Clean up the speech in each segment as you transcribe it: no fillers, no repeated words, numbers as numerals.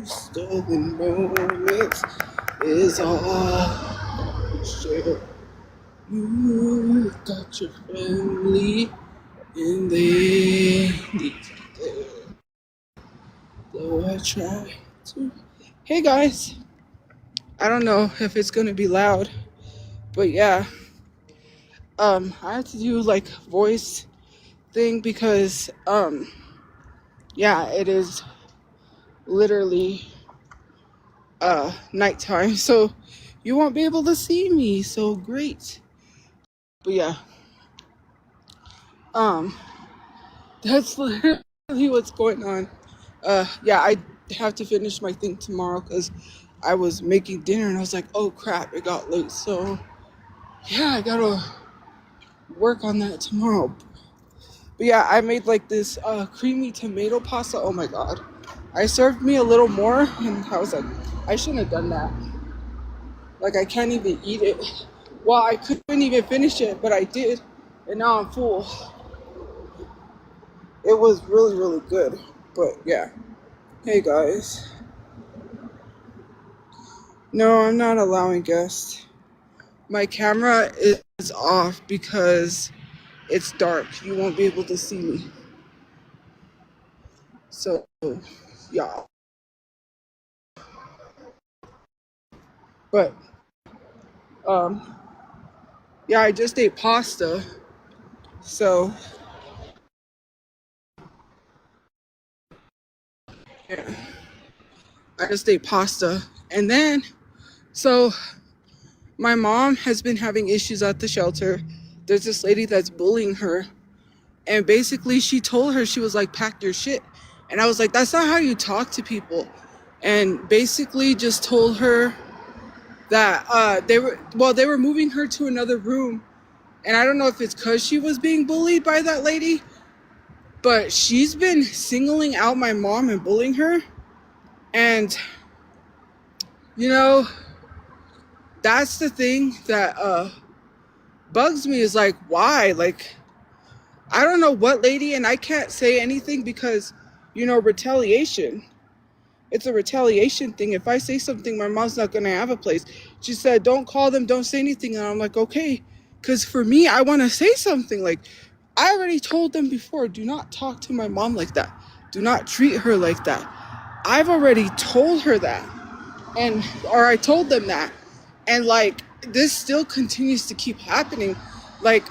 stolen moments is all I share. You got your family and they need you. Though I try to. Hey guys, I don't know if it's gonna be loud, but yeah, I had to do like voice thing because yeah, it is literally nighttime, so you won't be able to see me. So great, but yeah, um, that's literally what's going on. Yeah, I have to finish my thing tomorrow because I was making dinner and I was like, oh crap, it got late. So yeah, I gotta work on that tomorrow. But yeah, I made like this creamy tomato pasta. Oh my god. I served me a little more and I was like, I shouldn't have done that. Like I can't even eat it. Well, I couldn't even finish it, but I did. And now I'm full. It was really, really good. But yeah. Hey guys. No, I'm not allowing guests. My camera is off because it's dark. You won't be able to see me. So, yeah. But, yeah, I just ate pasta. So, yeah, I just ate pasta. And then, so my mom has been having issues at the shelter. There's this lady that's bullying her. And basically she told her, she was like, pack your shit. And I was like, that's not how you talk to people. And basically just told her that they were moving her to another room. And I don't know if it's because she was being bullied by that lady, but she's been singling out my mom and bullying her. And, you know, that's the thing that bugs me is like, why? Like, I don't know what lady, and I can't say anything because, you know, retaliation. It's a retaliation thing. If I say something, my mom's not going to have a place. She said, don't call them, don't say anything. And I'm like, okay. Because for me, I want to say something. Like, I already told them before, do not talk to my mom like that. Do not treat her like that. I've already told her that. Or I told them that. And like, this still continues to keep happening. Like,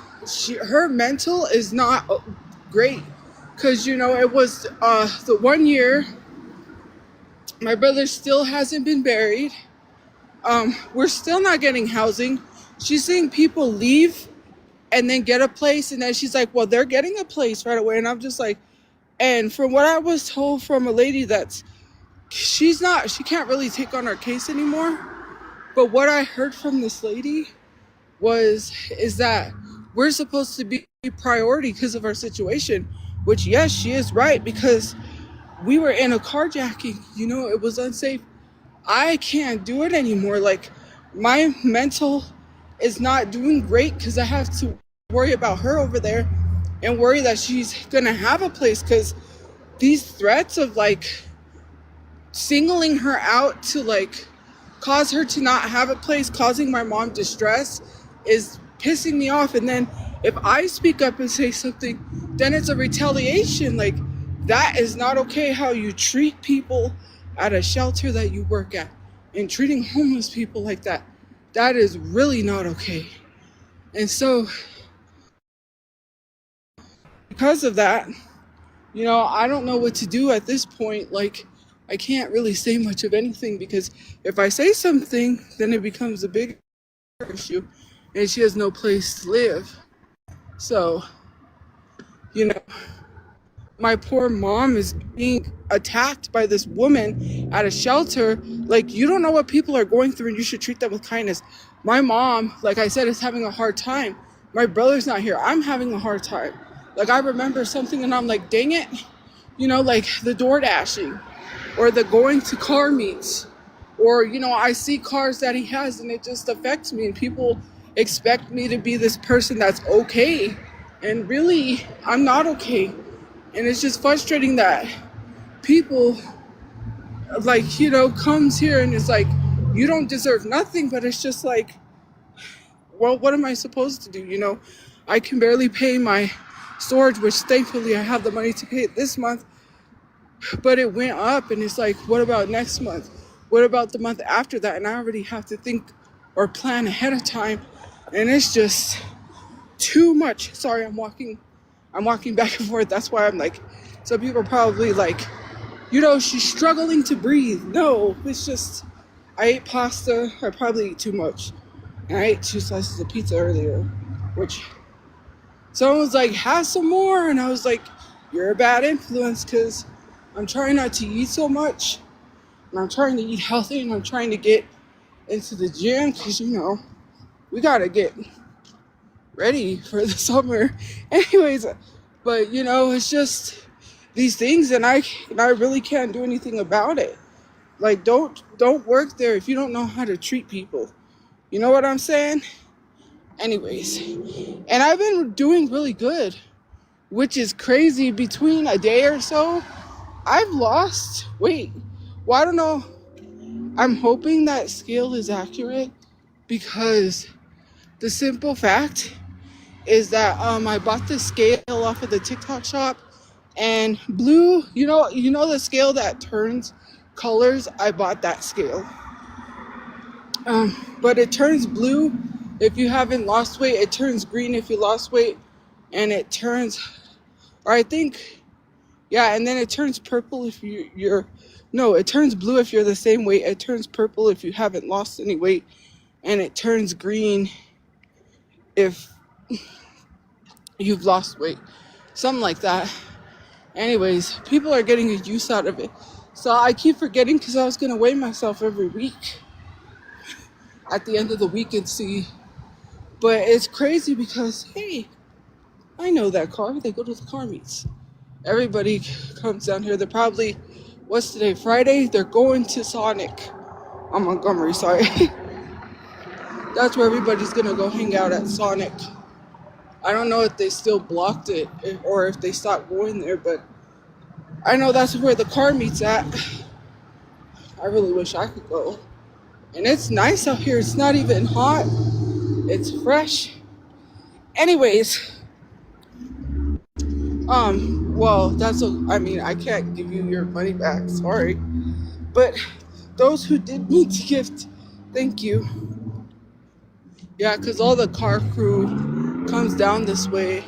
her mental is not great. Because, you know, it was the 1 year... My brother still hasn't been buried. We're still not getting housing. She's seeing people leave and then get a place. And then she's like, well, they're getting a place right away. And I'm just like, and from what I was told from a lady she can't really take on our case anymore. But what I heard from this lady is that we're supposed to be priority because of our situation, which yes, she is right, because we were in a carjacking, you know, it was unsafe. I can't do it anymore. Like, my mental is not doing great because I have to worry about her over there and worry that she's gonna have a place, because these threats of like singling her out to like cause her to not have a place, causing my mom distress, is pissing me off. And then if I speak up and say something, then it's a retaliation. Like, that is not okay how you treat people at a shelter that you work at, and treating homeless people like that. That is really not okay. And so, because of that, you know, I don't know what to do at this point. Like, I can't really say much of anything, because if I say something, then it becomes a big issue, and she has no place to live. So, you know, my poor mom is being attacked by this woman at a shelter. Like, you don't know what people are going through, and you should treat them with kindness. My mom, like I said, is having a hard time. My brother's not here. I'm having a hard time. Like, I remember something and I'm like, dang it. You know, like the door dashing or the going to car meets, or, you know, I see cars that he has and it just affects me, and people expect me to be this person that's okay. And really, I'm not okay. And it's just frustrating that people like, comes here and is like, you don't deserve nothing, but it's just like, well, what am I supposed to do? I can barely pay my storage, which thankfully I have the money to pay it this month, but it went up, and it's like, what about next month? What about the month after that? And I already have to think or plan ahead of time, and it's just too much. Sorry, I'm walking back and forth. That's why I'm like, some people are probably like, she's struggling to breathe. No, it's just, I ate pasta. I probably ate too much. And I ate 2 slices of pizza earlier, which someone was like, have some more. And I was like, you're a bad influence, because I'm trying not to eat so much. And I'm trying to eat healthy, and I'm trying to get into the gym, because, we got to get ready for the summer. Anyways, but, it's just these things, and I really can't do anything about it. Like, don't work there if you don't know how to treat people. You know what I'm saying? Anyways, and I've been doing really good, which is crazy. Between a day or so, I've lost weight. Well, I don't know. I'm hoping that scale is accurate, because the simple fact is that I bought the scale off of the TikTok shop, and blue, the scale that turns colors, I bought that scale. But it turns blue if you haven't lost weight, it turns green if you lost weight, and it turns, or I think, yeah, and then it turns purple if it turns blue if you're the same weight, it turns purple if you haven't lost any weight, and it turns green if you've lost weight. Something like that. Anyways, people are getting a use out of it. So I keep forgetting, because I was going to weigh myself every week at the end of the week and see. But it's crazy because, hey, I know that car. They go to the car meets. Everybody comes down here. They're probably, what's today, Friday? They're going to Sonic on Montgomery, sorry. That's where everybody's going to go hang out, at Sonic. I don't know if they still blocked it or if they stopped going there, but I know that's where the car meets at. I really wish I could go. And it's nice out here. It's not even hot. It's fresh. Anyways, well, I can't give you your money back, sorry. But those who did need to gift, thank you. Yeah, because all the car crew comes down this way.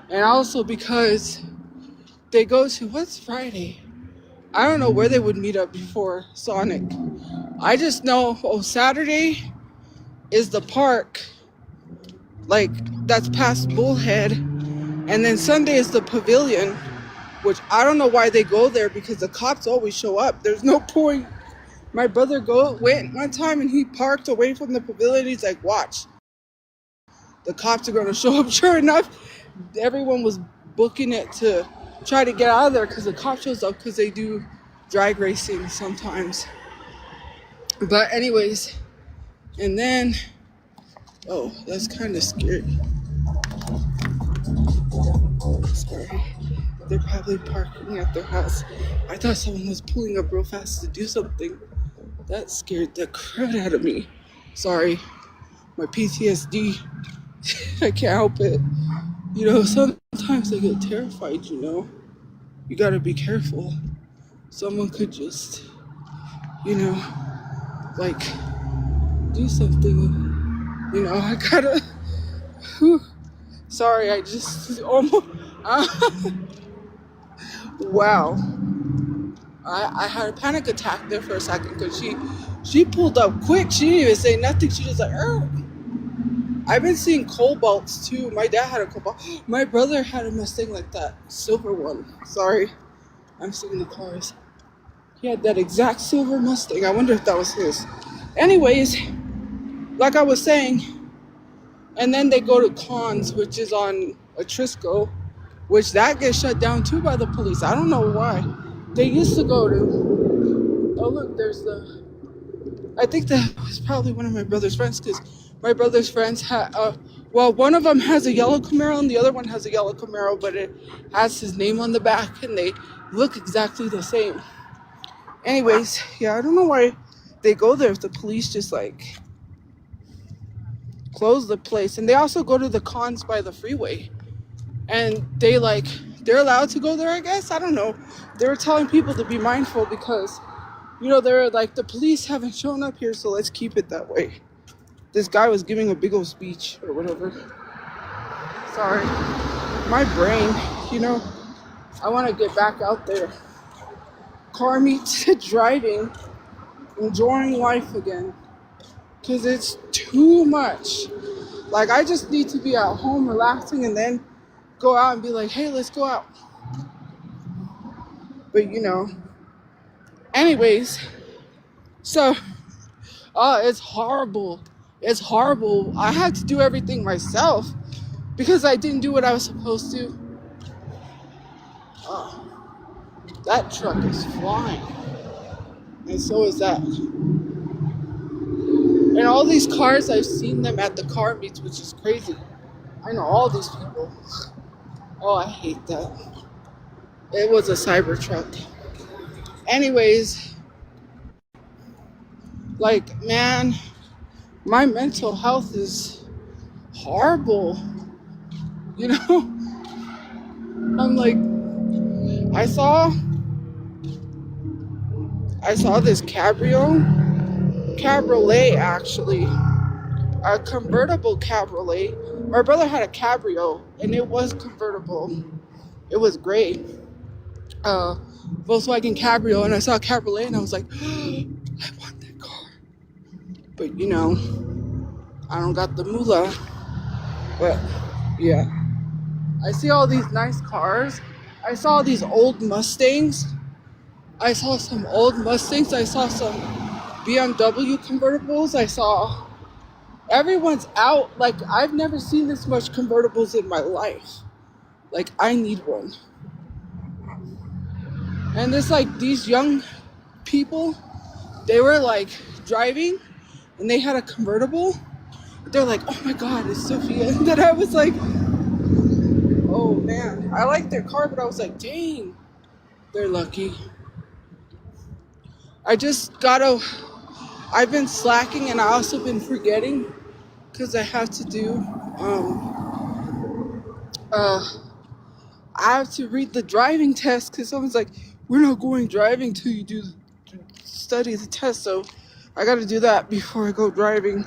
And also because they go to, what's Friday? I don't know where they would meet up before Sonic. I just know, Saturday is the park, like, that's past Bullhead. And then Sunday is the pavilion, which I don't know why they go there, because the cops always show up. There's no point. My brother went one time and he parked away from the pavilion. He's like, watch, the cops are going to show up. Sure enough, everyone was booking it to try to get out of there, because the cop shows up, because they do drag racing sometimes. But anyways, and then, that's kind of scary. Sorry. They're probably parking at their house. I thought someone was pulling up real fast to do something. That scared the crap out of me. Sorry. My PTSD. I can't help it. Sometimes I get terrified, You gotta be careful. Someone could just, like, do something. I gotta... Whew. Sorry, I just almost... Wow. I had a panic attack there for a second, because she pulled up quick. She didn't even say nothing. She just like, I've been seeing cobalts too. My dad had a cobalt. My brother had a Mustang like that, silver one. Sorry, I'm seeing the cars. He had that exact silver Mustang. I wonder if that was his. Anyways, like I was saying, and then they go to Cons, which is on Atrisco, which that gets shut down too by the police. I don't know why. They used to go to, oh look, I think that was probably one of my brother's friends, because my brother's friends had, one of them has a yellow Camaro and the other one has a yellow Camaro, but it has his name on the back, and look exactly the same. Anyways, yeah, I don't know why they go there if the police just like close the place. And they also go to the cons by the freeway. And they're allowed to go there, I guess. I don't know. They were telling people to be mindful because, they're like, the police haven't shown up here, so let's keep it that way. This guy was giving a big old speech or whatever. Sorry. My brain, I want to get back out there. Car meets driving, enjoying life again. Because it's too much. Like, I just need to be at home relaxing and then go out and be like, hey, let's go out. But, anyways, so, it's horrible. It's horrible. I had to do everything myself because I didn't do what I was supposed to. That truck is flying. And so is that. And all these cars, I've seen them at the car meets, which is crazy. I know all these people. Oh, I hate that. It was a cyber truck. Anyways, like, man, my mental health is horrible. I'm like, I saw this cabriolet actually, a convertible cabriolet. My brother had a cabrio and it was convertible. It was great. Volkswagen Cabrio, and I saw a cabriolet and I was like, I want that car. But I don't got the moolah. But yeah, I see all these nice cars. I saw these old Mustangs. I saw some old Mustangs. I saw some BMW convertibles. I saw everyone's out. Like, I've never seen this much convertibles in my life. Like, I need one. And it's like these young people, they were like driving and they had a convertible. They're like, oh my God, it's Tophia. And then I was like, oh man, I like their car, but I was like, dang, they're lucky. I've been slacking and I also been forgetting because I have to do, I have to read the driving test because someone's like, we're not going driving till you study the test. So I got to do that before I go driving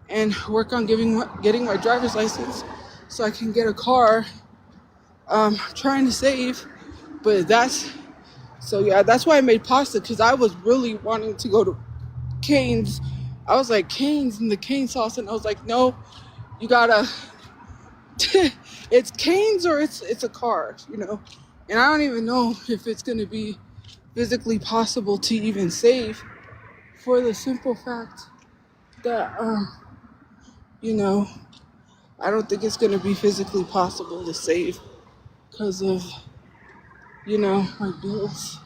and work on getting my driver's license so I can get a car. Trying to save, but that's why I made pasta, because I was really wanting to go to Cane's. I was like, Cane's and the cane sauce, and I was like, no, you gotta it's Cane's or it's a car, and I don't even know if it's gonna be physically possible to even save, for the simple fact that I don't think it's gonna be physically possible to save because of my bills.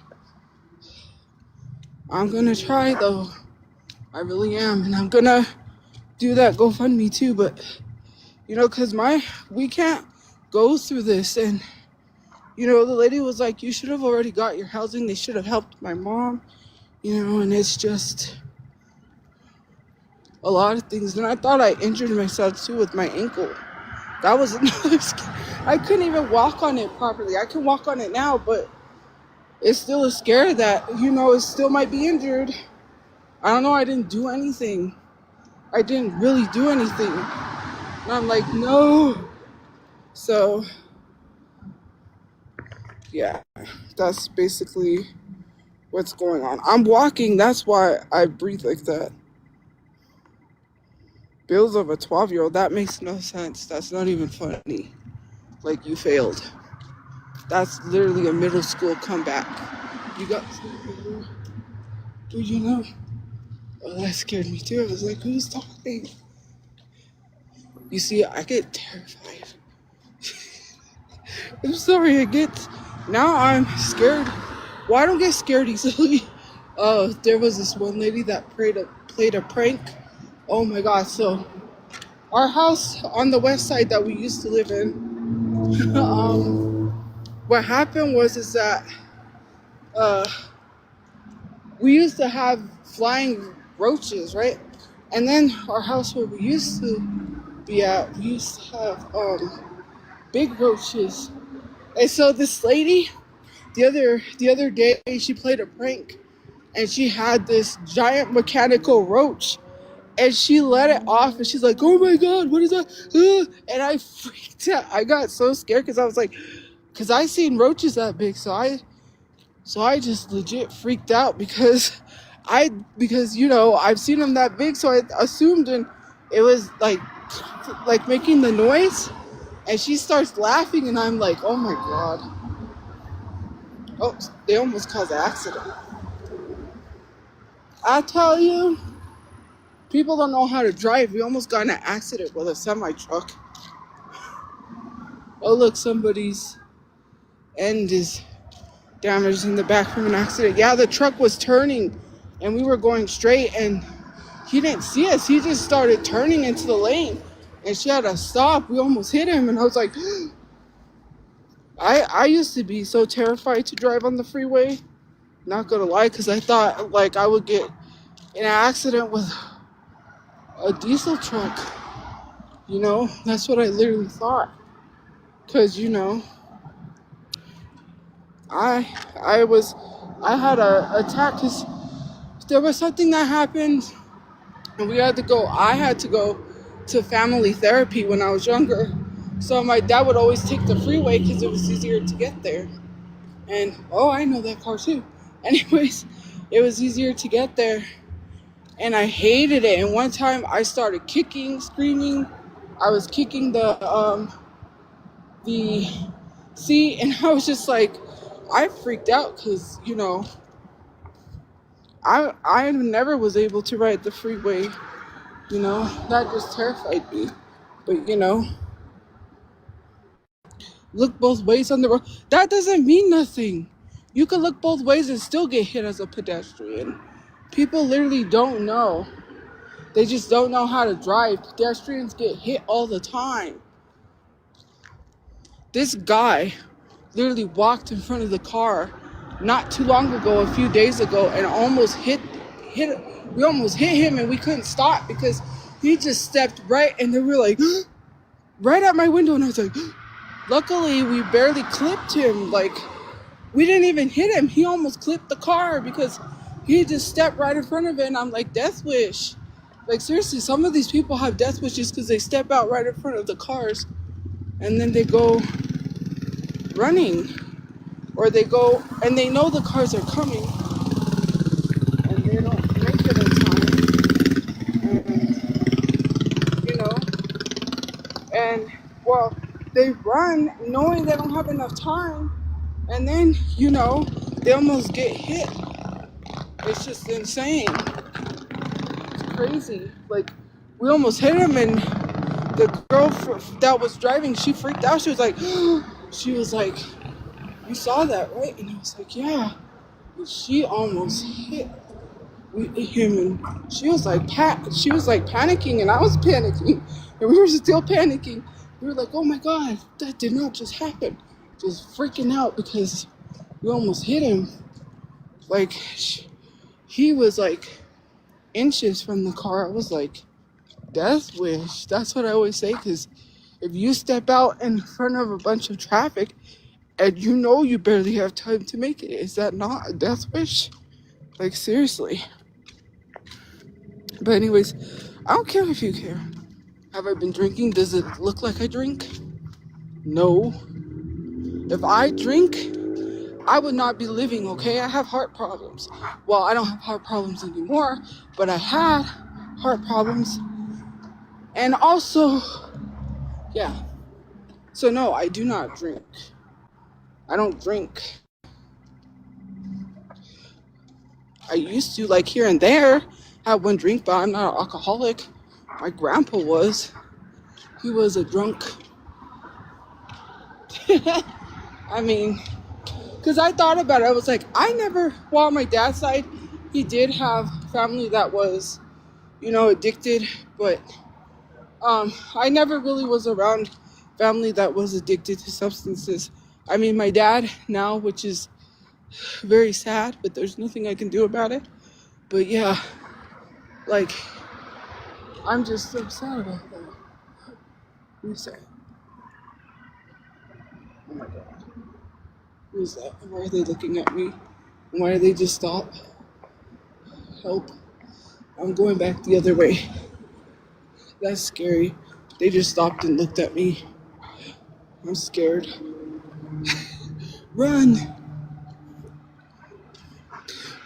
I'm gonna try though. I really am, and I'm gonna do that GoFundMe too, but because we can't go through this. And the lady was like, you should have already got your housing. They should have helped my mom, and it's just a lot of things. And I thought I injured myself too with my ankle. That was another I couldn't even walk on it properly. I can walk on it now, but it's still a scare that, it still might be injured. I don't know. I didn't do anything. I didn't really do anything. And I'm like, no. So, yeah, that's basically what's going on. I'm walking. That's why I breathe like that. Bills of a 12-year-old. That makes no sense. That's not even funny. Like, you failed. That's literally a middle school comeback. You got something. Oh, that scared me too. I was like, who's talking? You see, I get terrified. I'm sorry, now I'm scared. Well, I don't get scared easily. There was this one lady that played a prank. Oh my God. So our house on the west side that we used to live in, what happened is that uh, we used to have flying roaches, right? And then our house where we used to be at, we used to have big roaches. And so this lady, the other day, she played a prank, and she had this giant mechanical roach, and she let it off, and she's like, "Oh my god, what is that?" And I freaked out. I got so scared because I was like, because I seen roaches that big, so I just legit freaked out because I've seen them that big, so I assumed, and it was like making the noise, and she starts laughing, and I'm like, oh my god. Oh, they almost caused an accident. I tell you, people don't know how to drive. We almost got in an accident with a semi truck. Oh look, somebody's end is damaged in the back from an accident. Yeah, the truck was turning and we were going straight, and he didn't see us. He just started turning into the lane, and she had to stop. We almost hit him, and I was like, I used to be so terrified to drive on the freeway. Not gonna lie, because I thought like I would get in an accident with a diesel truck. That's what I literally thought. Because I had a attack because there was something that happened, and I had to go to family therapy when I was younger. So my dad would always take the freeway because it was easier to get there. And, oh, I know that car too. Anyways, it was easier to get there. And I hated it. And one time I started kicking, screaming. I was kicking the seat, and I was just like, I freaked out because, I never was able to ride the freeway. That just terrified me. But, look both ways on the road. That doesn't mean nothing. You can look both ways and still get hit as a pedestrian. People literally don't know. They just don't know how to drive. Pedestrians get hit all the time. This guy literally walked in front of the car not too long ago, a few days ago, and we almost hit him, and we couldn't stop because he just stepped right, and then we were like, right at my window, and I was like, luckily we barely clipped him. Like, we didn't even hit him. He almost clipped the car because he just stepped right in front of it, and I'm like, death wish. Like, seriously, some of these people have death wishes because they step out right in front of the cars, and then they go running, or they go and they know the cars are coming, and they don't make it in time. And well, they run knowing they don't have enough time, and then they almost get hit. It's just insane. It's crazy. Like, we almost hit him, and the girl that was driving, she freaked out. She was like, you saw that, right? And I was like, yeah. And she almost hit him, and she was like panicking, and I was panicking, and we were still panicking. We were like, oh my god, that did not just happen. Just freaking out because we almost hit him. Like, he was like inches from the car. I was like, death wish. That's what I always say, because if you step out in front of a bunch of traffic and you barely have time to make it, is that not a death wish? Like, seriously. But anyways, I don't care if you care. Have I been drinking? Does it look like I drink? No. If I drink, I would not be living, okay? I have heart problems. Well, I don't have heart problems anymore, but I had heart problems. And also, yeah. So no, I do not drink. I don't drink. I used to, like, here and there, have one drink, but I'm not an alcoholic. My grandpa was. He was a drunk. I mean, because I thought about it. I was like, on my dad's side, he did have family that was, addicted, but I never really was around family that was addicted to substances. I mean, my dad now, which is very sad, but there's nothing I can do about it. But yeah, like, I'm just so sad about that. Who's that? Oh my god. Who's that? Why are they looking at me? Why did they just stop? Help. I'm going back the other way. That's scary. They just stopped and looked at me. I'm scared. Run!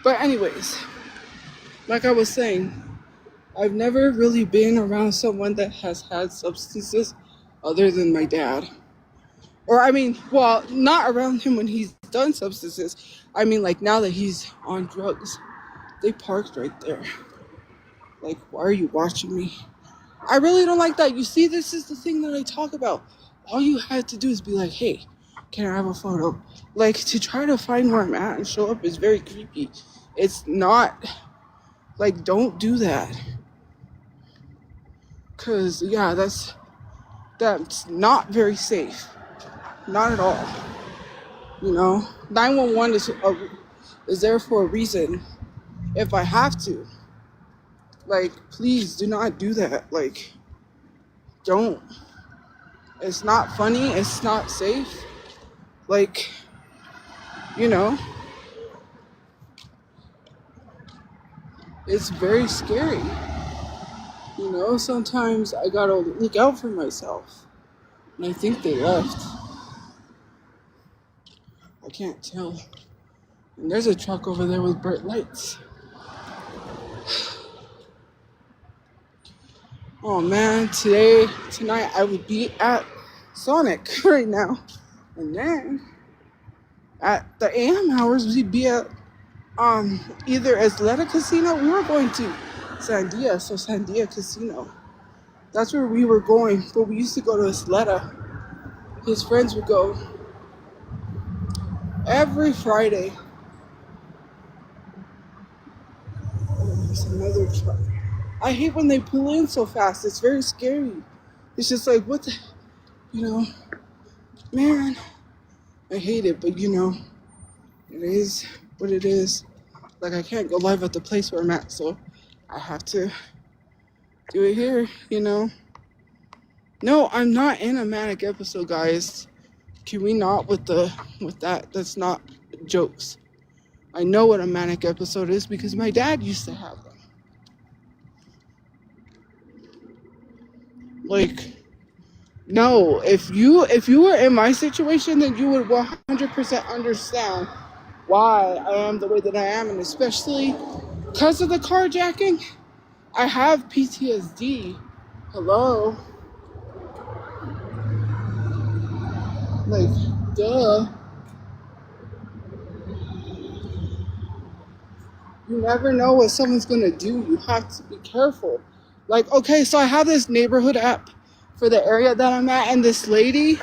But anyways, like I was saying, I've never really been around someone that has had substances other than my dad. Or I mean, well, not around him when he's done substances. I mean, like now that he's on drugs. They parked right there. Like, why are you watching me? I really don't like that. You see, this is the thing that I talk about. All you had to do is be like, hey, can I have a photo? Like, to try to find where I'm at and show up is very creepy. It's not, like, don't do that. Because, yeah, that's not very safe. Not at all. You know, 911 is there for a reason. If I have to. Like, please do not do that. Like, don't. It's not funny. It's not safe. Like, you know, it's very scary. You know, sometimes I gotta look out for myself. And I think they left. I can't tell. And there's a truck over there with bright lights. Oh man, tonight I would be at Sonic right now. And then at the AM hours we'd be at either Isleta Casino. We were going to Sandia Casino. That's where we were going, but we used to go to Isleta. His friends would go every Friday. Oh, there's another truck. I hate when they pull in so fast. It's very scary. It's just like, what the, you know, man, I hate it, but you know, it is what it is. Like, I can't go live at the place where I'm at, so I have to do it here, you know. No, I'm not in a manic episode, guys. Can we not with that? That's not jokes. I know what a manic episode is because my dad used to have them. Like, no, if you were in my situation, then you would 100% understand why I am the way that I am, and especially because of the carjacking, I have PTSD. Hello? Like, duh. You never know what someone's gonna do. You have to be careful. Like, okay, so I have this neighborhood app for the area that I'm at, and this lady,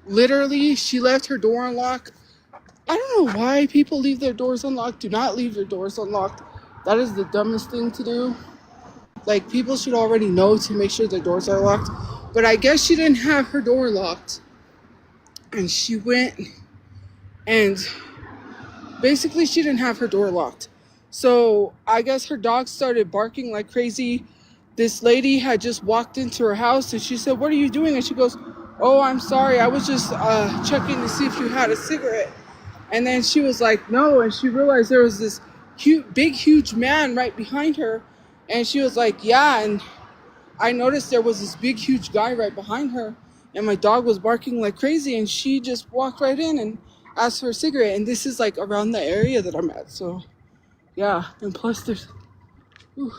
literally, she left her door unlocked. I don't know why people leave their doors unlocked. Do not leave your doors unlocked. That is the dumbest thing to do. Like, people should already know to make sure their doors are locked. But I guess she didn't have her door locked. And she went and basically she didn't have her door locked. So I guess her dog started barking like crazy. This lady had just walked into her house and she said, "What are you doing?" And she goes, "Oh, I'm sorry. I was just checking to see if you had a cigarette." And then she was like, "No." And she realized there was this huge man right behind her. And she was like, "Yeah." And I noticed there was this big, huge guy right behind her. And my dog was barking like crazy. And she just walked right in and asked for a cigarette. And this is like around the area that I'm at. So, yeah. And plus there's... Whew.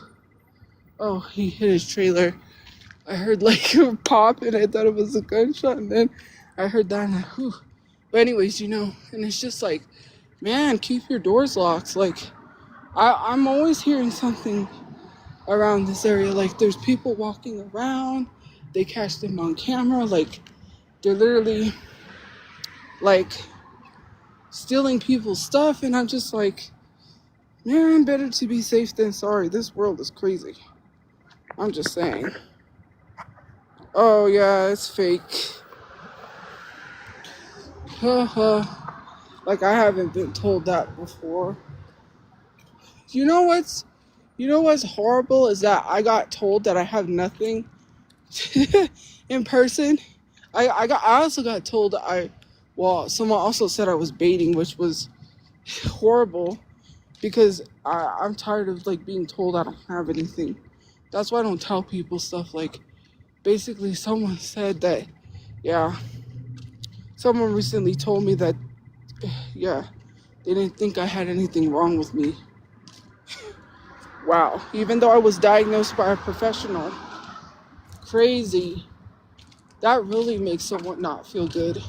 Oh, he hit his trailer. I heard like a pop and I thought it was a gunshot. And then I heard that and whew. But anyways, you know, and it's just like, man, keep your doors locked. Like, I'm always hearing something around this area. Like, there's people walking around. They catch them on camera. Like, they're literally, like, stealing people's stuff. And I'm just like, man, better to be safe than sorry. This world is crazy. I'm just saying. Oh, yeah, it's fake. Haha. Like, I haven't been told that before. You know what's horrible is that I got told that I have nothing in person. I also got told someone also said I was baiting, which was horrible because I'm tired of like being told I don't have anything. That's why I don't tell people stuff. Like, basically someone said that, yeah, someone recently told me that, yeah, they didn't think I had anything wrong with me. Wow. Even though I was diagnosed by a professional. Crazy. That really makes someone not feel good.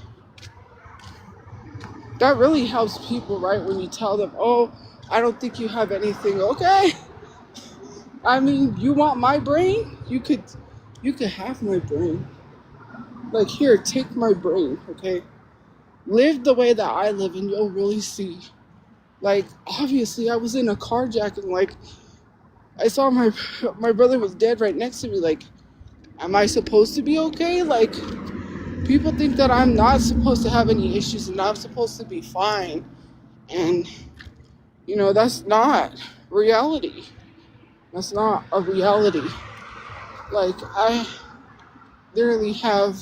That really helps people, right? When you tell them, oh, I don't think you have anything. Okay. I mean, you want my brain? You could have my brain. Like, here, take my brain, okay? Live the way that I live and you'll really see. Like, obviously, I was in a carjacking. Like, I saw my brother was dead right next to me. Like, am I supposed to be okay? Like, people think that I'm not supposed to have any issues and I'm supposed to be fine. And, that's not reality. That's not a reality. Like, I literally have,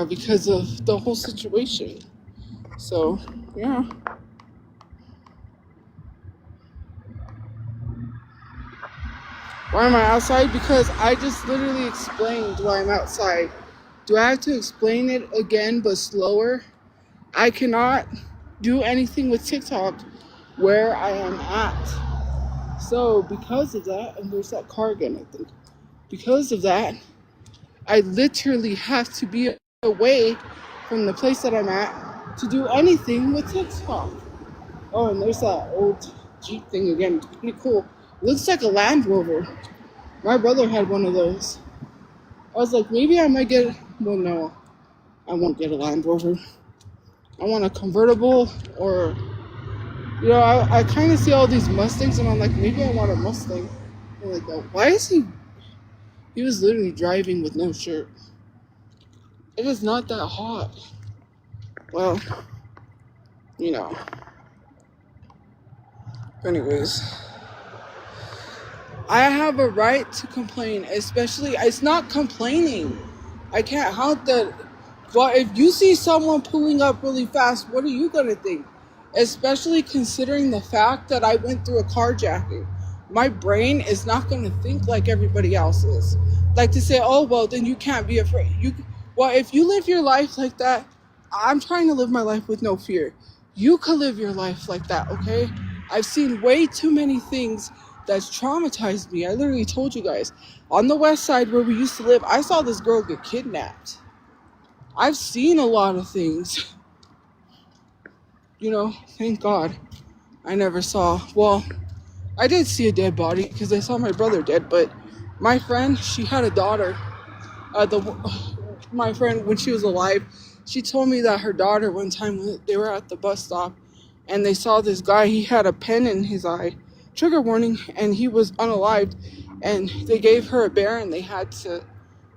because of the whole situation. So, yeah. Why am I outside? Because I just literally explained why I'm outside. Do I have to explain it again but slower? I cannot do anything with TikTok where I am at. So because of that, and there's that car again, I think. Because of that, I literally have to be away from the place that I'm at to do anything with TikTok. Oh, and there's that old Jeep thing again. It's pretty cool. Looks like a Land Rover. My brother had one of those. I was like, maybe I might get, well, no, I won't get a Land Rover. I want a convertible or, I kind of see all these Mustangs and I'm like, maybe I want a Mustang. I'm like, oh, why is he was literally driving with no shirt. It is not that hot. Well, anyways. I have a right to complain, especially, it's not complaining. I can't help that. But if you see someone pulling up really fast, what are you going to think? Especially considering the fact that I went through a carjacking. My brain is not going to think like everybody else is. Like to say, oh, well, then you can't be afraid. Well, if you live your life like that, I'm trying to live my life with no fear. You could live your life like that, okay? I've seen way too many things that's traumatized me. I literally told you guys, on the west side where we used to live, I saw this girl get kidnapped. I've seen a lot of things. Thank God I never saw, well, I did see a dead body because I saw my brother dead, but my friend, she had a daughter. My friend, when she was alive, she told me that her daughter, one time they were at the bus stop and they saw this guy, he had a pen in his eye, trigger warning, and he was unalived, and they gave her a bear and they had to,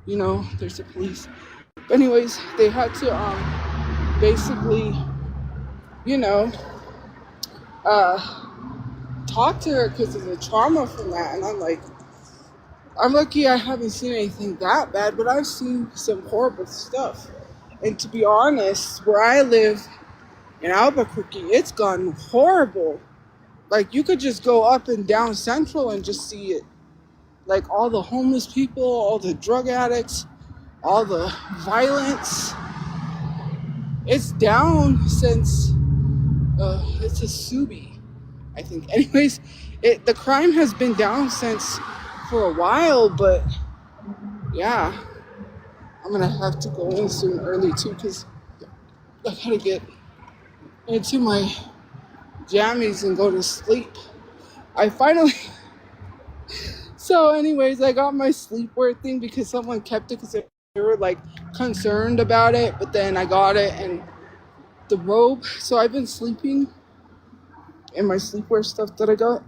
there's the police. But anyways, they had to basically, talk to her because of the trauma from that. And I'm like, I'm lucky I haven't seen anything that bad, but I've seen some horrible stuff. And to be honest, where I live in Albuquerque, it's gone horrible. Like, you could just go up and down Central and just see it. Like, all the homeless people, all the drug addicts, all the violence. It's down since, it's a Subi, I think. Anyways, the crime has been down since for a while, but yeah. I'm going to have to go in soon early too because I gotta get into my jammies and go to sleep. I finally... So anyways, I got my sleepwear thing because someone kept it because they were like concerned about it, but then I got it and the robe. So I've been sleeping in my sleepwear stuff that I got.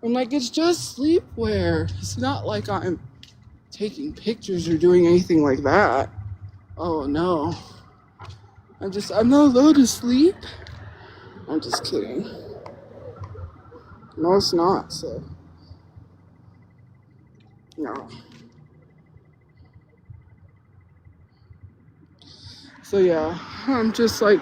I'm like, it's just sleepwear. It's not like I'm taking pictures or doing anything like that. Oh no. I'm not allowed to sleep. I'm just kidding. No, it's not, so. No. So yeah, I'm just like,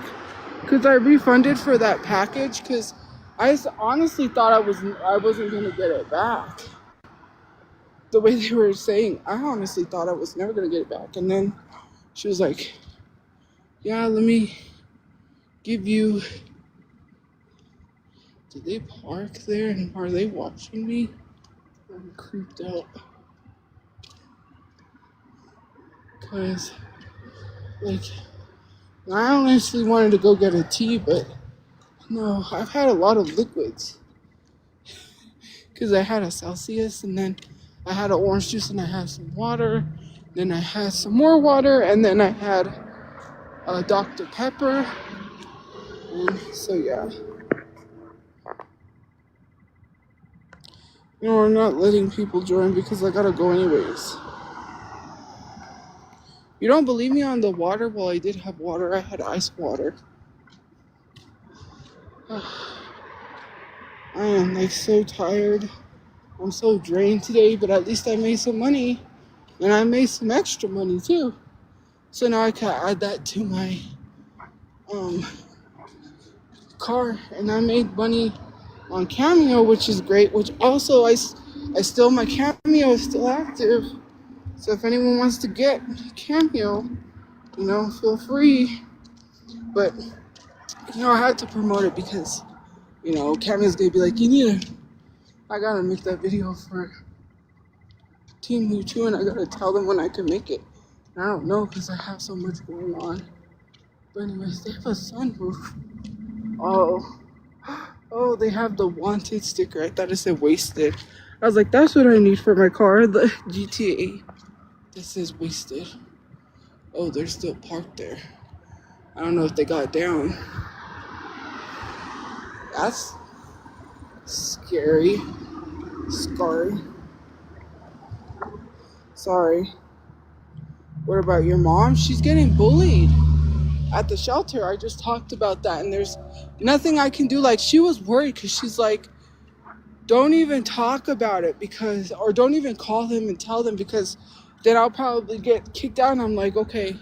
cause I refunded for that package, cause I honestly thought I wasn't gonna get it back. The way they were saying, I honestly thought I was never gonna get it back. And then she was like, yeah, let me give you. Did they park there and are they watching me? I'm creeped out. Cause like, I honestly wanted to go get a tea, but no, I've had a lot of liquids. Because I had a Celsius, and then I had an orange juice, and I had some water, then I had some more water, and then I had a Dr. Pepper. And so yeah. You know, I'm not letting people join because I gotta go anyways. You don't believe me on the water? Well, I did have water. I had ice water. I am like so tired. I'm so drained today, but at least I made some money. And I made some extra money too. So now I can add that to my car. And I made money on Cameo, which is great. Which also, I still, my Cameo is still active. So if anyone wants to get Cameo, you know, feel free. But, you know, I had to promote it because, you know, Cameo's gonna be like, I gotta make that video for Team Tophiachu, and I gotta tell them when I can make it. And I don't know because I have so much going on. But anyways, they have a sunroof. Oh, they have the wanted sticker. I thought it said wasted. I was like, that's what I need for my car, the GTA. This says wasted. Oh, they're still parked there. I don't know if they got down. That's scary. Scary. Sorry. What about your mom? She's getting bullied at the shelter. I just talked about that, and there's nothing I can do. Like, she was worried because she's like, don't even talk about it or don't even call him and tell them because then I'll probably get kicked out. And I'm like, okay,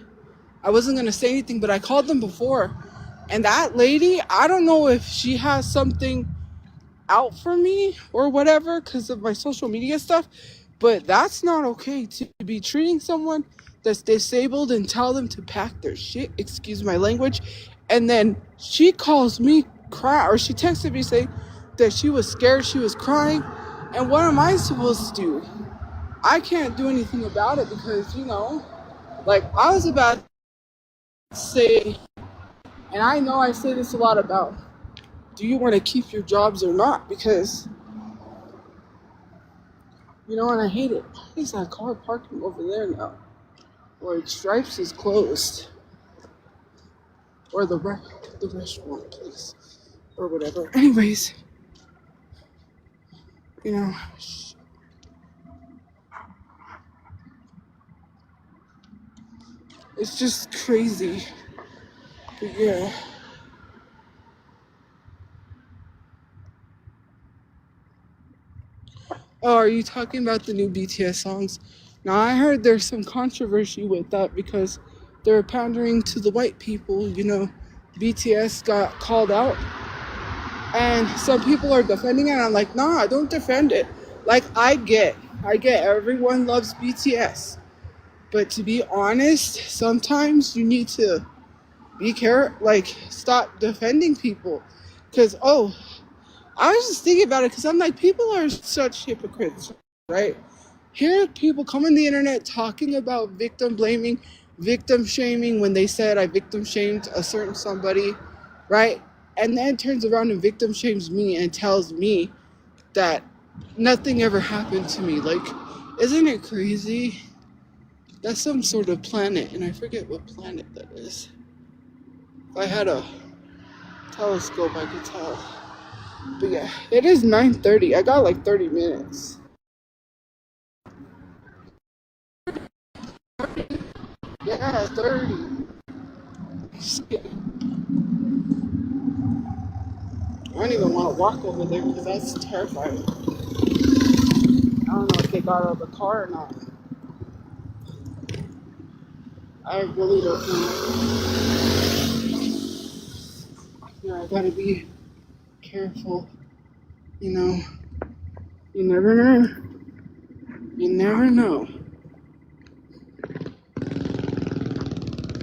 I wasn't going to say anything, but I called them before. And that lady, I don't know if she has something out for me or whatever because of my social media stuff, but that's not okay to be treating someone that's disabled and tell them to pack their shit, excuse my language. And then she calls me or she texted me saying that she was scared, she was crying. And what am I supposed to do? I can't do anything about it because, you know, like I was about to say, and I know I say this a lot about, do you want to keep your jobs or not? Because, you know, and I hate it. Why is that car parking over there now? Or Stripes is closed. Or the restaurant place. Or whatever. Anyways. You know. It's just crazy. But yeah. Oh, are you talking about the new BTS songs? Now, I heard there's some controversy with that because they're pandering to the white people. You know, BTS got called out. And some people are defending it. And I'm like, nah, don't defend it. Like, I get everyone loves BTS. But to be honest, sometimes you need to be careful, like, stop defending people. Because, I was just thinking about it because I'm like, people are such hypocrites, right? Here, people come on the internet talking about victim blaming, victim shaming when they said I victim shamed a certain somebody, right? And then turns around and victim shames me and tells me that nothing ever happened to me. Like, isn't it crazy? That's some sort of planet, and I forget what planet that is. If I had a telescope, I could tell. But yeah, it is 9:30. I got like 30 minutes. Yeah, 30. I don't even want to walk over there because that's terrifying. I don't know if they got out of the car or not. I really don't know. I gotta be careful. You never know. You never know.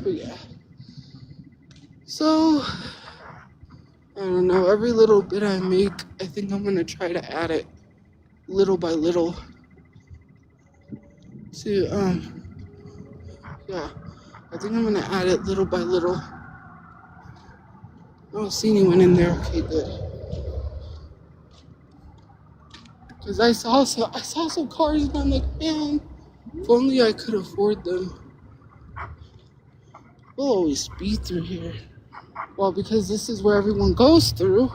But yeah. So, I don't know. Every little bit I make, I think I'm gonna try to add it little by little to, yeah. I think I'm gonna add it little by little. I don't see anyone in there. Okay, good. Because I saw some cars and I'm like, man, if only I could afford them. We'll always speed through here. Well, because this is where everyone goes through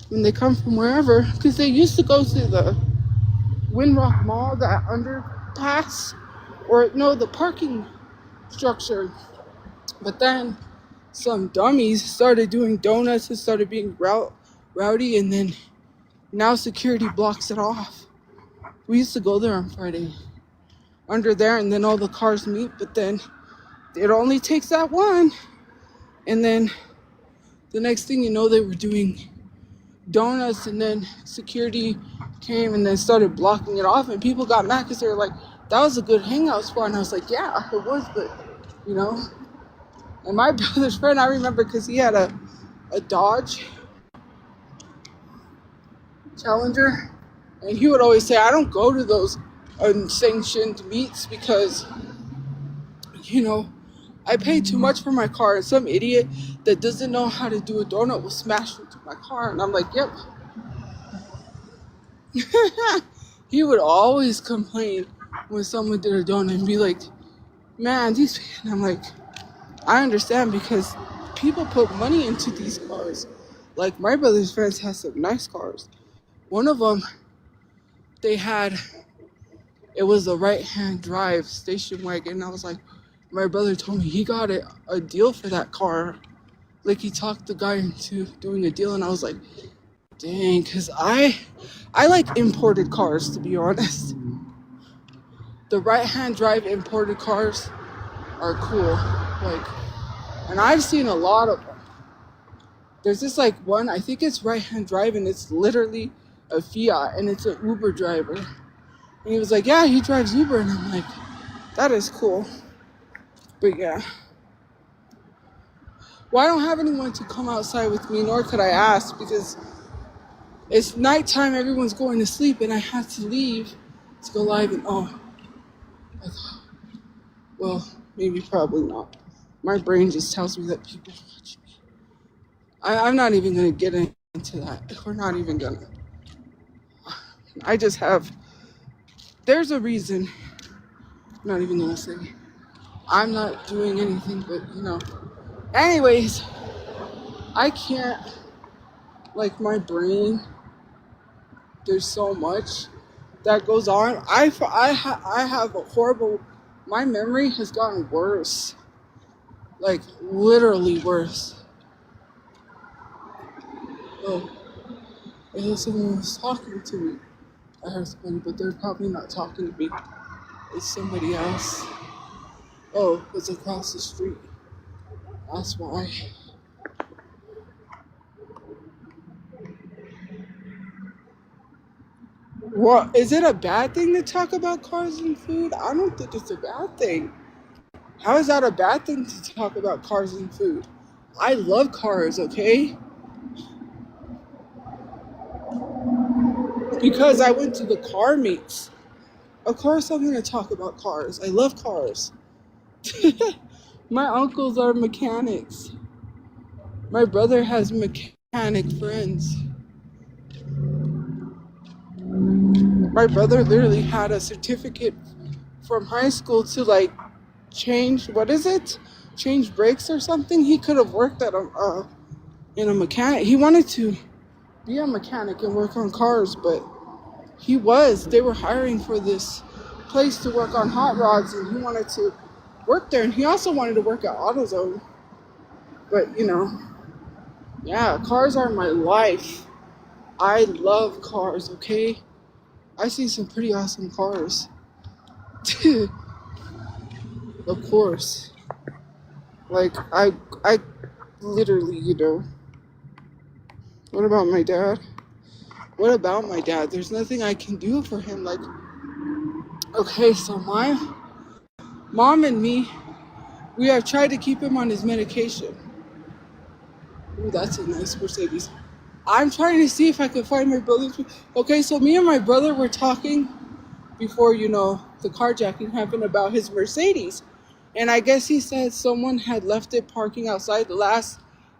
when they come from wherever. Because they used to go to the Windrock Mall, that underpass, or no, the parking structure. But then some dummies started doing donuts and started being rowdy, and then now security blocks it off. We used to go there on Friday, under there, and then all the cars meet, but then it only takes that one. And then the next thing you know, they were doing donuts, and then security came and then started blocking it off, and people got mad because they were like, that was a good hangout spot. And I was like, yeah, it was, but And my brother's friend, I remember, because he had a Dodge Challenger, and he would always say, I don't go to those unsanctioned meets because, I pay too much for my car, and some idiot that doesn't know how to do a donut will smash into my car. And I'm like, yep. He would always complain when someone did a donut and be like, man, and I'm like, I understand, because people put money into these cars. Like, my brother's friends have some nice cars. One of them, it was a right-hand drive station wagon. And I was like, my brother told me he got a deal for that car. Like, he talked the guy into doing a deal, and I was like, dang, because I like imported cars, to be honest. The right-hand drive imported cars are cool. And I've seen a lot of them. There's this one, I think it's right-hand drive, and it's literally a Fiat, and it's an Uber driver. And he was like, yeah, he drives Uber, and I'm like, that is cool. But yeah. Well, I don't have anyone to come outside with me, nor could I ask, because it's nighttime, everyone's going to sleep, and I had to leave to go live, and well, maybe probably not. My brain just tells me that people watch me. I'm not even going to get into that. We're not even going to. There's a reason. I'm not even going to say. I'm not doing anything, but, Anyways, I can't, my brain, there's so much that goes on. I have a horrible, my memory has gotten worse. Literally worse. Oh, I heard someone was talking to me. I heard somebody, but they're probably not talking to me. It's somebody else. Oh, it's across the street. That's why. Well, is it a bad thing to talk about cars and food? I don't think it's a bad thing. How is that a bad thing to talk about cars and food? I love cars, okay? Because I went to the car meets. Of course I'm going to talk about cars. I love cars. My uncles are mechanics. My brother has mechanic friends. My brother literally had a certificate from high school to change brakes or something. He could have worked at in a mechanic. He wanted to be a mechanic and work on cars, but they were hiring for this place to work on hot rods, and he wanted to work there, and he also wanted to work at AutoZone. But yeah, cars are my life. I love cars, okay? I see some pretty awesome cars. Of course. Like I literally, what about my dad? What about my dad? There's nothing I can do for him. Like, okay, so my mom and me, we have tried to keep him on his medication. Ooh, that's a nice Mercedes. I'm trying to see if I can find my brother's. Okay, so me and my brother were talking before, the carjacking happened about his Mercedes. And I guess he said someone had left it parking outside.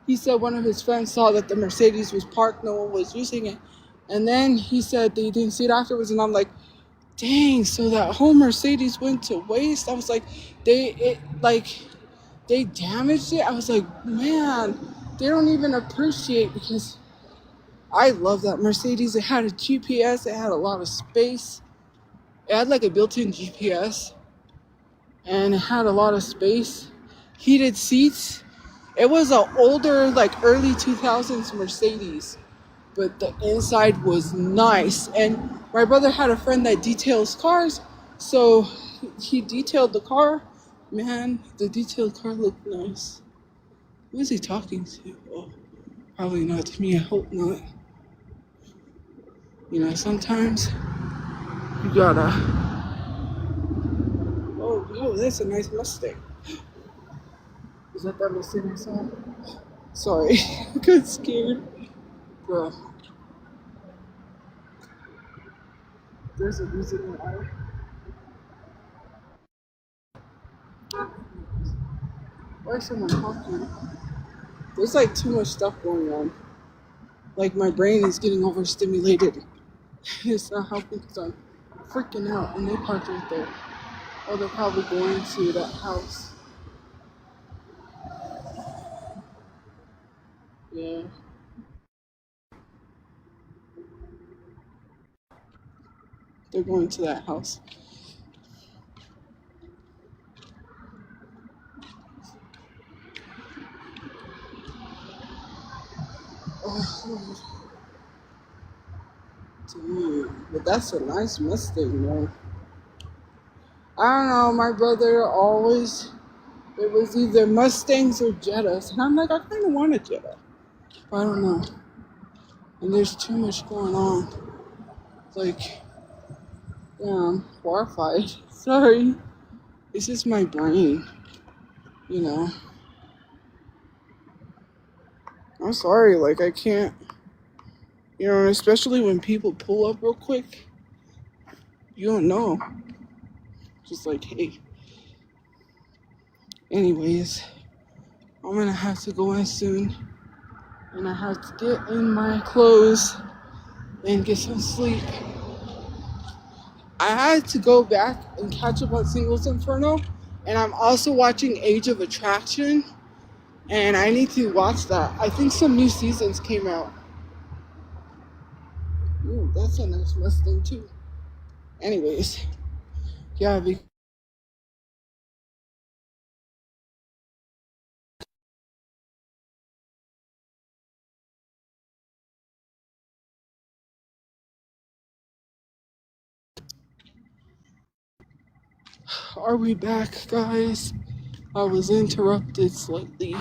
He said one of his friends saw that the Mercedes was parked, no one was using it. And then he said they didn't see it afterwards. And I'm like, dang, so that whole Mercedes went to waste. I was like, they damaged it. I was like, man, they don't even appreciate, because I love that Mercedes. It had a GPS. It had a lot of space. It had like a built-in GPS, and it had a lot of space. Heated seats. It was an older, like early 2000s Mercedes, but the inside was nice. And my brother had a friend that details cars, so he detailed the car. Man, the detailed car looked nice. Who is he talking to? Oh, probably not to me. I hope not. Sometimes you gotta. Oh, that's a nice Mustang. Is that Mustang song? Sorry, I got scared. Bro, there's a reason why. Why is someone talking? There's like too much stuff going on. Like my brain is getting overstimulated. It's not helping because I'm freaking out, and they parked right there. Oh, they're probably going to that house. Yeah. They're going to that house. Oh, dude. But that's a nice Mustang, man. I don't know, my brother always, it was either Mustangs or Jettas. And I'm like, I kind of want a Jetta. But I don't know. And there's too much going on. Like, yeah, I'm horrified. Sorry. It's just my brain, you know. I'm sorry, like, I can't, especially when people pull up real quick. You don't know. Just like, hey. Anyways, I'm gonna have to go in soon. And I have to get in my clothes and get some sleep. I had to go back and catch up on Singles Inferno. And I'm also watching Age of Attraction. And I need to watch that. I think some new seasons came out. Ooh, that's a nice Mustang too. Anyways, yeah, are we back, guys? I was interrupted slightly.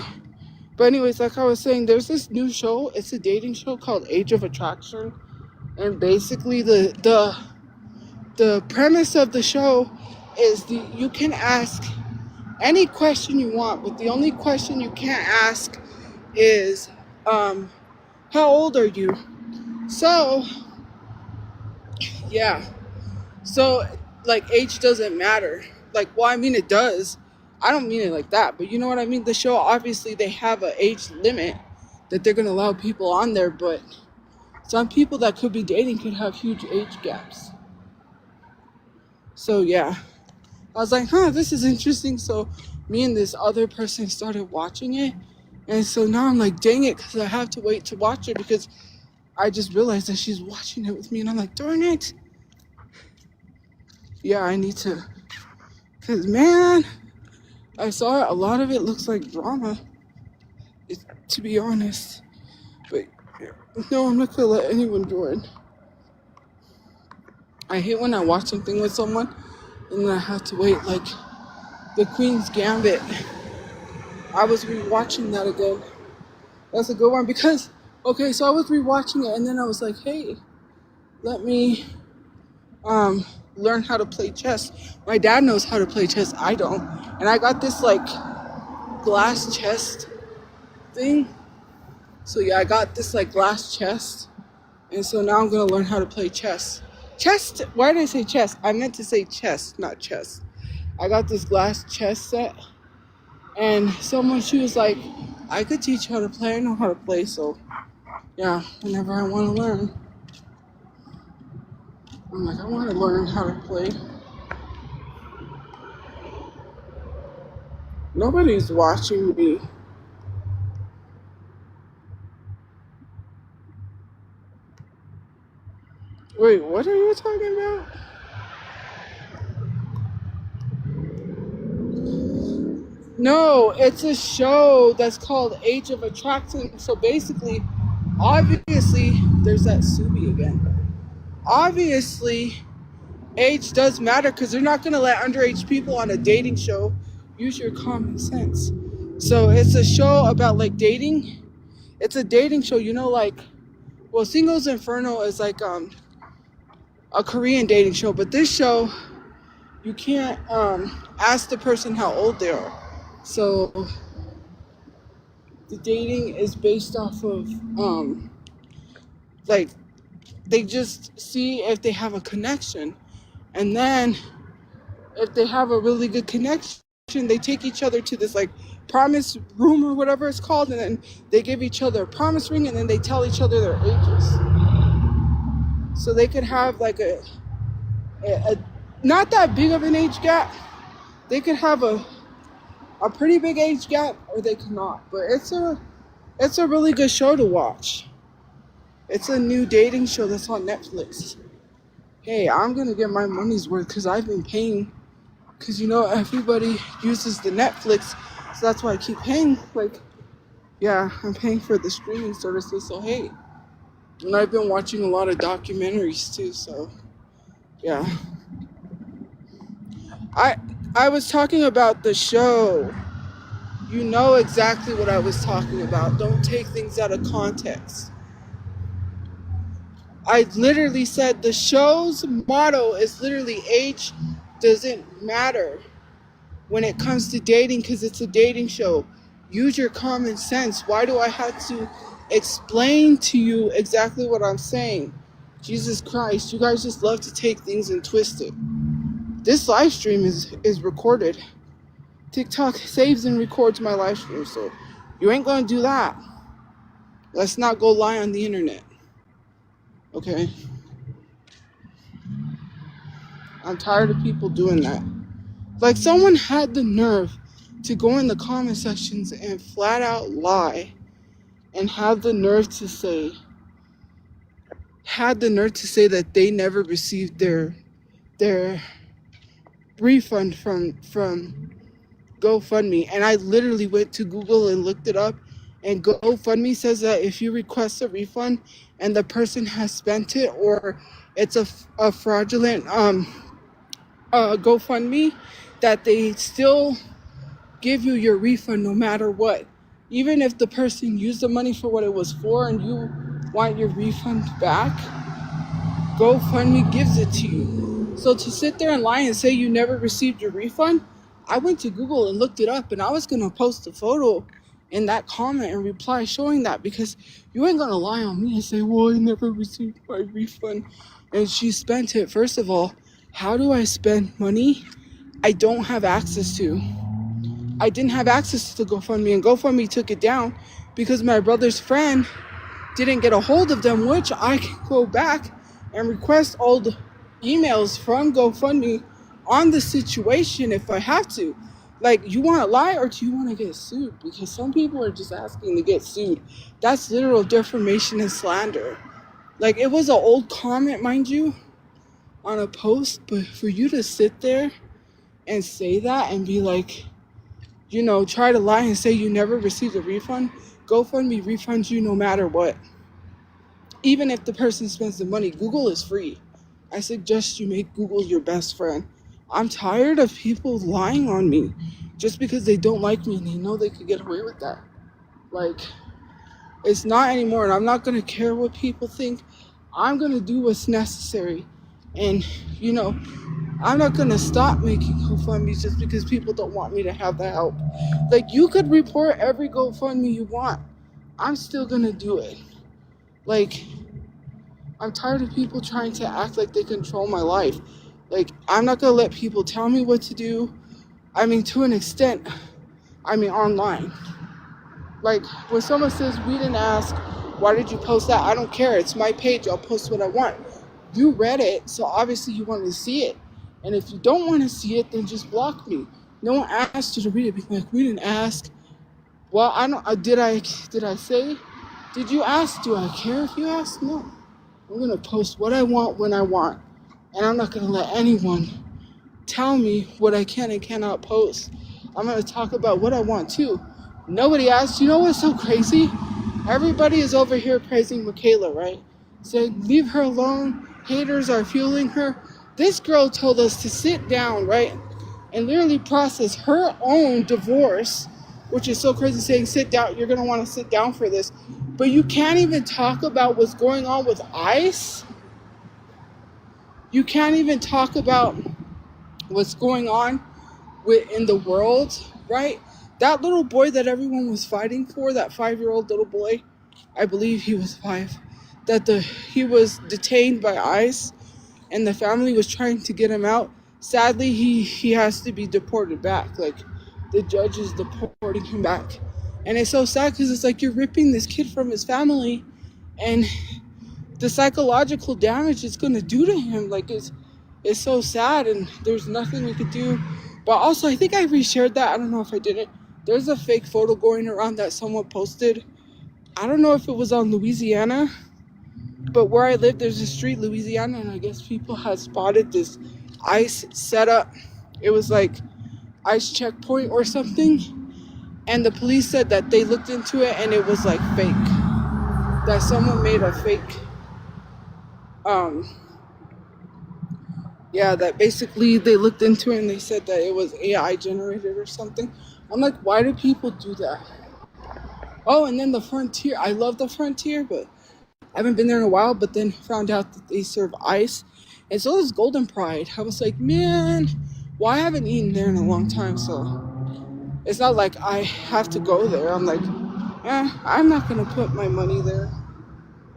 But anyways, like I was saying, there's this new show. It's a dating show called Age of Attraction. And basically the premise of the show is you can ask any question you want, but the only question you can't ask is how old are you? So yeah. So like age doesn't matter. Like, well, I mean it does. I don't mean it like that, but you know what I mean? The show, obviously they have an age limit that they're gonna allow people on there, but some people that could be dating could have huge age gaps. So yeah. I was like, this is interesting. So me and this other person started watching it. And so now I'm like, dang it, because I have to wait to watch it because I just realized that she's watching it with me. And I'm like, darn it. Yeah, I need to. Because, man, I saw it. A lot of it looks like drama. to be honest. But no, I'm not gonna let anyone join. I hate when I watch something with someone and then I have to wait. Like the Queen's Gambit. I was rewatching that again. That's a good one because, okay, so I was rewatching it and then I was like, hey, let me learn how to play chess. My dad knows how to play chess. I don't. And I got this like glass chest thing. So yeah, I got this like glass chest. And so now I'm going to learn how to play chess. Chess? Why did I say chess? I meant to say chess, not chess. I got this glass chess set. And she was like, I could teach you how to play. I know how to play. So yeah, whenever I want to learn. I'm like, I want to learn how to play. Nobody's watching me. Wait, what are you talking about? No, it's a show that's called Age of Attraction. So basically, obviously, there's that Subi again. Obviously, age does matter because they're not going to let underage people on a dating show. Use your common sense. So it's a show about like dating. It's a dating show, like, well, Singles Inferno is like a Korean dating show, but this show, you can't ask the person how old they are. So the dating is based off of like they just see if they have a connection, and then if they have a really good connection, they take each other to this like promise room or whatever it's called, and then they give each other a promise ring, and then they tell each other their ages. So they could have like a not that big of an age gap. They could have a pretty big age gap, or they could not. But it's a really good show to watch. It's a new dating show that's on Netflix. Hey, I'm gonna get my money's worth because I've been paying. Because everybody uses the Netflix, so that's why I keep paying. Like, yeah, I'm paying for the streaming services. So hey, and I've been watching a lot of documentaries too. So yeah, I was talking about the show. You know exactly what I was talking about. Don't take things out of context. I literally said the show's motto is literally age doesn't matter when it comes to dating because it's a dating show. Use your common sense. Why do I have to explain to you exactly what I'm saying? Jesus Christ, you guys just love to take things and twist it. This live stream is recorded. TikTok saves and records my live stream, so you ain't gonna do that. Let's not go lie on the internet. Okay? I'm tired of people doing that. Like, someone had the nerve to go in the comment sections and flat out lie and had the nerve to say that they never received their refund from GoFundMe. And I literally went to Google and looked it up, and GoFundMe says that if you request a refund and the person has spent it, or it's a fraudulent GoFundMe, that they still give you your refund no matter what. Even if the person used the money for what it was for and you want your refund back, GoFundMe gives it to you. So to sit there and lie and say you never received your refund, I went to Google and looked it up, and I was going to post a photo in that comment and reply showing that, because you ain't going to lie on me and say, well, I never received my refund and she spent it. First of all, how do I spend money I don't have access to? I didn't have access to GoFundMe, and GoFundMe took it down because my brother's friend didn't get a hold of them, which I can go back and request all the emails from GoFundMe on the situation if I have to. Like, you want to lie or do you want to get sued? Because some people are just asking to get sued. That's literal defamation and slander. Like, it was an old comment, mind you, on a post, but for you to sit there and say that and be like, try to lie and say you never received a refund, GoFundMe refunds you no matter what. Even if the person spends the money, Google is free. I suggest you make Google your best friend. I'm tired of people lying on me just because they don't like me and they know they could get away with that. Like, it's not anymore, and I'm not going to care what people think. I'm going to do what's necessary. And, I'm not going to stop making GoFundMes just because people don't want me to have the help. Like, you could report every GoFundMe you want. I'm still going to do it. Like, I'm tired of people trying to act like they control my life. Like, I'm not going to let people tell me what to do. I mean, to an extent, online. Like, when someone says, we didn't ask, why did you post that? I don't care. It's my page. I'll post what I want. You read it, so obviously you wanted to see it. And if you don't want to see it, then just block me. No one asked you to read it. Be like, we didn't ask. Well, I don't. Did I say? Did you ask? Do I care if you ask? No. I'm gonna post what I want when I want, and I'm not gonna let anyone tell me what I can and cannot post. I'm gonna talk about what I want too. Nobody asked. You know what's so crazy? Everybody is over here praising Michaela, right? Saying, leave her alone. Haters are fueling her. This girl told us to sit down, right? And literally process her own divorce, which is so crazy, saying sit down. You're going to want to sit down for this. But you can't even talk about what's going on with ICE. You can't even talk about what's going on in the world, right? That little boy that everyone was fighting for, that 5-year-old little boy, I believe he was 5, he was detained by ICE, and the family was trying to get him out. Sadly, he has to be deported back. Like, the judge is deporting him back. And it's so sad because it's like you're ripping this kid from his family, and the psychological damage it's going to do to him, like, it's so sad, and there's nothing we could do. But also, I think I reshared that. I don't know if I didn't. There's a fake photo going around that someone posted. I don't know if it was on Louisiana, but where I live, there's a street, Louisiana, and I guess people had spotted this ICE setup. It was like ICE checkpoint or something, and the police said that they looked into it and it was like fake. That someone made a fake, that basically they looked into it and they said that it was AI generated or something. I'm like, why do people do that? Oh, and then the Frontier. I love the Frontier, but I haven't been there in a while, but then found out that they serve ICE. And so does Golden Pride. I was like, man, well, I haven't eaten there in a long time, so it's not like I have to go there. I'm like, I'm not going to put my money there.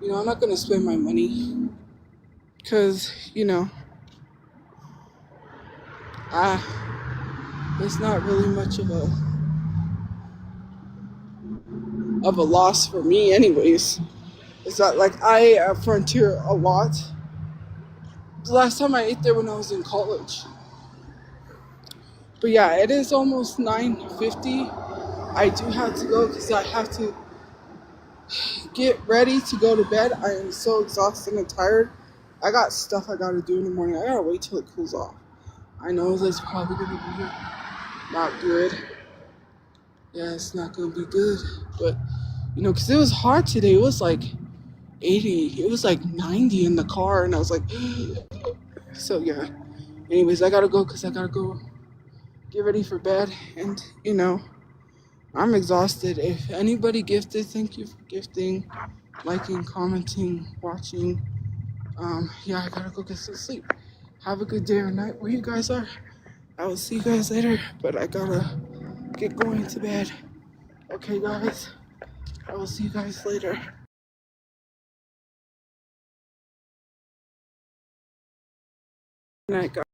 I'm not going to spend my money because, it's not really much of a loss for me anyways. It's not like I Frontier a lot. The last time I ate there when I was in college. But yeah, it is almost 9:50. I do have to go because I have to get ready to go to bed. I am so exhausted and tired. I got stuff I gotta do in the morning. I gotta wait till it cools off. I know that's probably gonna be not good. Yeah, it's not gonna be good. But, because it was hard today. It was like 80. It was like 90 in the car. And I was like, so yeah. Anyways, I gotta go because I gotta go get ready for bed. And, I'm exhausted. If anybody gifted, thank you for gifting, liking, commenting, watching. I gotta go get some sleep. Have a good day or night where you guys are. I will see you guys later, but I gotta get going to bed. Okay, guys. I will see you guys later. Good night, guys.